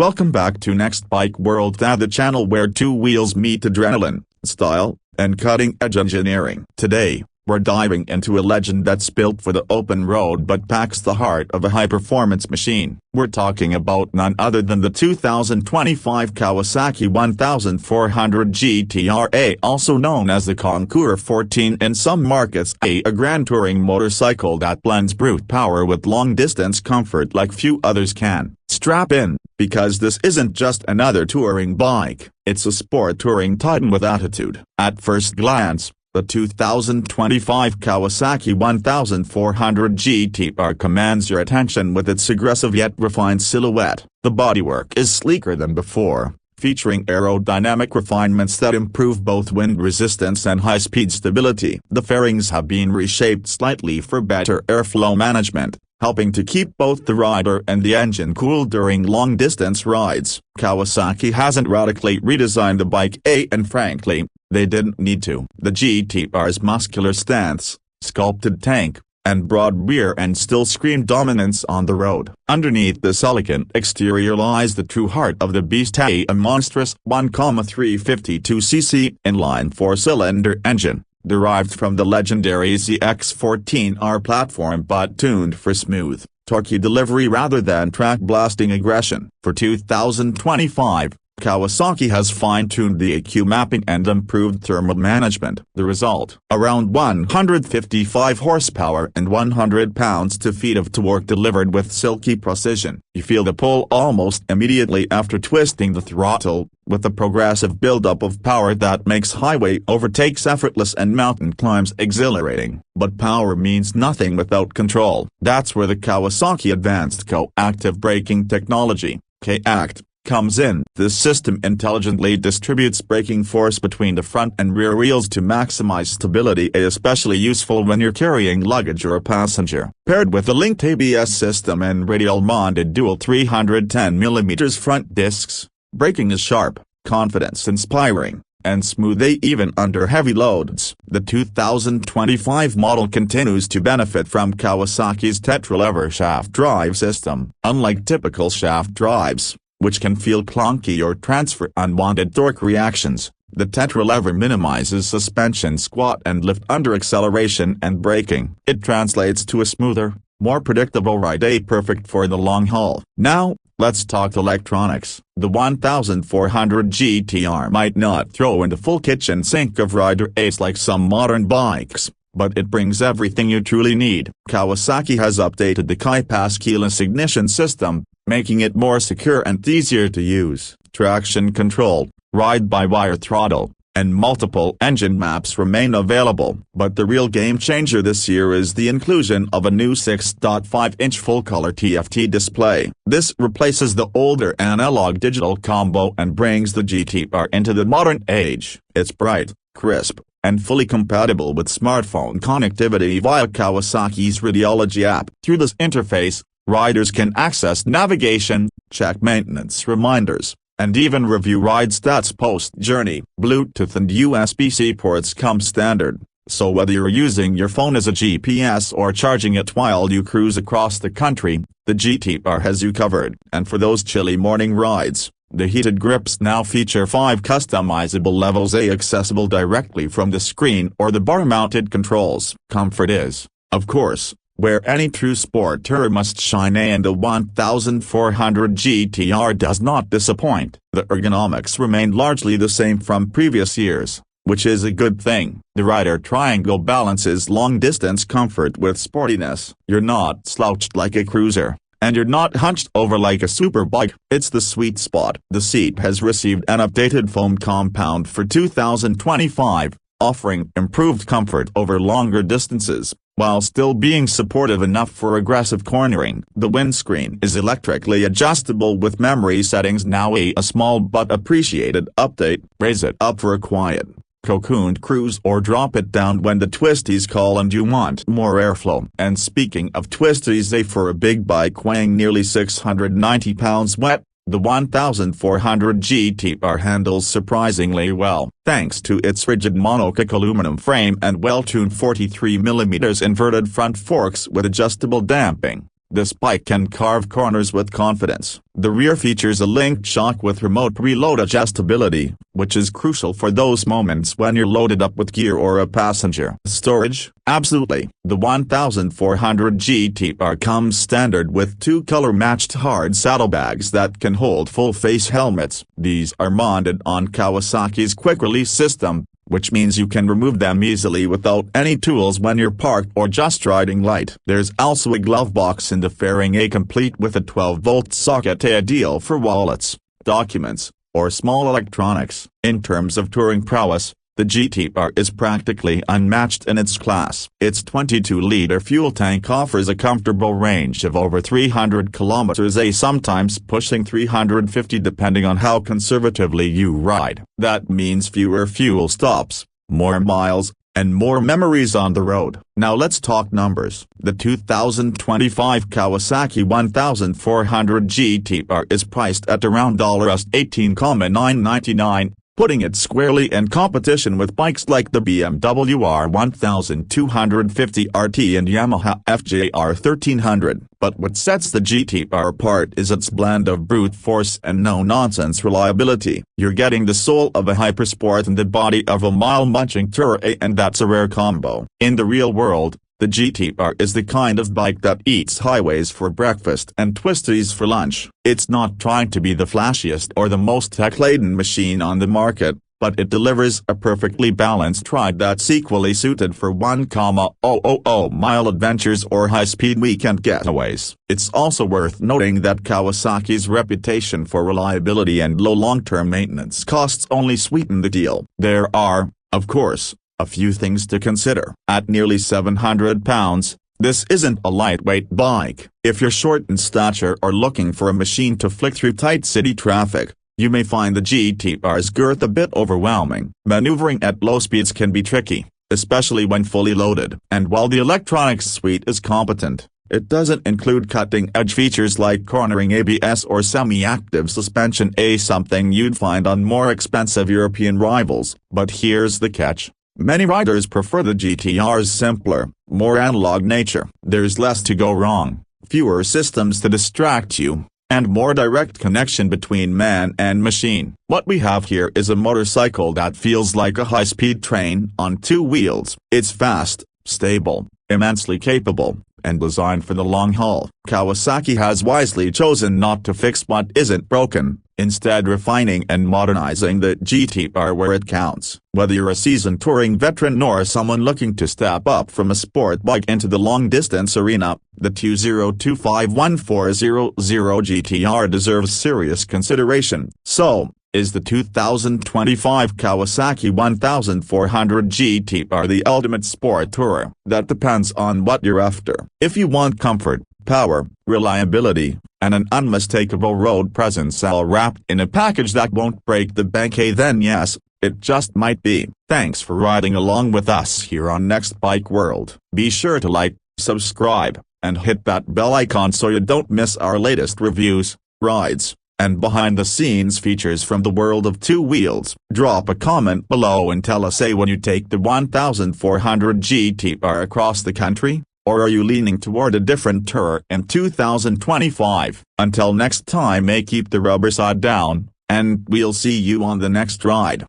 Welcome back to Next Bike World, the channel where two wheels meet adrenaline, style, and cutting-edge engineering. Today, we're diving into a legend that's built for the open road but packs the heart of a high-performance machine. We're talking about none other than the 2025 Kawasaki 1400 GTR, also known as the Concours 14 in some markets, a grand touring motorcycle that blends brute power with long-distance comfort like few others can. Strap in, because this isn't just another touring bike, it's a sport touring titan with attitude. At first glance, the 2025 Kawasaki 1400 GTR commands your attention with its aggressive yet refined silhouette. The bodywork is sleeker than before, featuring aerodynamic refinements that improve both wind resistance and high-speed stability. The fairings have been reshaped slightly for better airflow management, helping to keep both the rider and the engine cool during long-distance rides. Kawasaki hasn't radically redesigned the bike, and frankly, they didn't need to. The GTR's muscular stance, sculpted tank, and broad rear end still scream dominance on the road. Underneath this elegant exterior lies the true heart of the beast, a monstrous 1,352cc inline four-cylinder engine, derived from the legendary ZX14R platform but tuned for smooth, torquey delivery rather than track-blasting aggression. For 2025, Kawasaki has fine-tuned the EQ mapping and improved thermal management. The result: around 155 horsepower and 100 pounds-feet of torque delivered with silky precision. You feel the pull almost immediately after twisting the throttle, with a progressive buildup of power that makes highway overtakes effortless and mountain climbs exhilarating. But power means nothing without control. That's where the Kawasaki Advanced Coactive braking technology, Coactive, comes in. This system intelligently distributes braking force between the front and rear wheels to maximize stability, especially useful when you're carrying luggage or a passenger. Paired with a linked ABS system and radial-mounted dual 310mm front discs, braking is sharp, confidence-inspiring, and smooth even under heavy loads. The 2025 model continues to benefit from Kawasaki's tetra-lever shaft drive system. Unlike typical shaft drives, which can feel clunky or transfer unwanted torque reactions, the tetra-lever minimizes suspension squat and lift under acceleration and braking. It translates to a smoother, more predictable ride, perfect for the long haul. Now, let's talk electronics. The 1400 GTR might not throw in the full kitchen sink of rider aids like some modern bikes, but it brings everything you truly need. Kawasaki has updated the KaiPass keyless ignition system, making it more secure and easier to use. Traction control, ride-by-wire throttle, and multiple engine maps remain available. But the real game-changer this year is the inclusion of a new 6.5-inch full-color TFT display. This replaces the older analog-digital combo and brings the GTR into the modern age. It's bright, crisp, and fully compatible with smartphone connectivity via Kawasaki's Radiology app. Through this interface, riders can access navigation, check maintenance reminders, and even review ride stats post-journey. Bluetooth and USB-C ports come standard, so whether you're using your phone as a GPS or charging it while you cruise across the country, the GTR has you covered. And for those chilly morning rides, the heated grips now feature 5 customizable levels, accessible directly from the screen or the bar-mounted controls. Comfort is, of course, where any true sport tourer must shine, and the 1400 GTR does not disappoint. The ergonomics remain largely the same from previous years, which is a good thing. The rider triangle balances long-distance comfort with sportiness. You're not slouched like a cruiser, and you're not hunched over like a superbike. It's the sweet spot. The seat has received an updated foam compound for 2025, offering improved comfort over longer distances, while still being supportive enough for aggressive cornering. The windscreen is electrically adjustable with memory settings now, a small but appreciated update. Raise it up for a quiet, cocooned cruise or drop it down when the twisties call and you want more airflow. And speaking of twisties, for a big bike weighing nearly 690 pounds wet, the 1400 GTR handles surprisingly well, thanks to its rigid monocoque aluminum frame and well-tuned 43mm inverted front forks with adjustable damping. This bike can carve corners with confidence. The rear features a linked shock with remote reload adjustability, which is crucial for those moments when you're loaded up with gear or a passenger. Storage? Absolutely. The 1400 GTR comes standard with two color-matched hard saddlebags that can hold full-face helmets. These are mounted on Kawasaki's quick-release system, which means you can remove them easily without any tools when you're parked or just riding light. There's also a glove box in the fairing, complete with a 12-volt socket, ideal for wallets, documents, or small electronics. In terms of touring prowess, the GTR is practically unmatched in its class. Its 22-liter fuel tank offers a comfortable range of over 300 kilometers, sometimes pushing 350 depending on how conservatively you ride. That means fewer fuel stops, more miles, and more memories on the road. Now let's talk numbers. The 2025 Kawasaki 1400 GTR is priced at around $18,999. Putting it squarely in competition with bikes like the BMW R1250 RT and Yamaha FJR1300. But what sets the GTR apart is its blend of brute force and no-nonsense reliability. You're getting the soul of a hypersport and the body of a mile-munching tourer, and that's a rare combo. In the real world, the GTR is the kind of bike that eats highways for breakfast and twisties for lunch. It's not trying to be the flashiest or the most tech-laden machine on the market, but it delivers a perfectly balanced ride that's equally suited for 1,000-mile adventures or high-speed weekend getaways. It's also worth noting that Kawasaki's reputation for reliability and low long-term maintenance costs only sweeten the deal. There are, of course, a few things to consider. At nearly 700 pounds, this isn't a lightweight bike. If you're short in stature or looking for a machine to flick through tight city traffic, you may find the GTR's girth a bit overwhelming. Maneuvering at low speeds can be tricky, especially when fully loaded. And while the electronics suite is competent, it doesn't include cutting-edge features like cornering ABS or semi-active suspension, something you'd find on more expensive European rivals. But here's the catch. Many riders prefer the GTR's simpler, more analog nature. There's less to go wrong, fewer systems to distract you, and more direct connection between man and machine. What we have here is a motorcycle that feels like a high-speed train on two wheels. It's fast, stable, immensely capable, and designed for the long haul. Kawasaki has wisely chosen not to fix what isn't broken, instead refining and modernizing the GTR where it counts. Whether you're a seasoned touring veteran or someone looking to step up from a sport bike into the long-distance arena, the 2025-1400 GTR deserves serious consideration. So, is the 2025 Kawasaki 1400 GTR the ultimate sport tourer? That depends on what you're after. If you want comfort, power, reliability, and an unmistakable road presence all wrapped in a package that won't break the bank, then yes, it just might be. Thanks for riding along with us here on Next Bike World. Be sure to like, subscribe, and hit that bell icon so you don't miss our latest reviews, rides, and behind-the-scenes features from the world of two wheels. Drop a comment below and tell us, when you take the 1400 GTR across the country, or are you leaning toward a different tourer in 2025? Until next time, keep the rubber side down, and we'll see you on the next ride.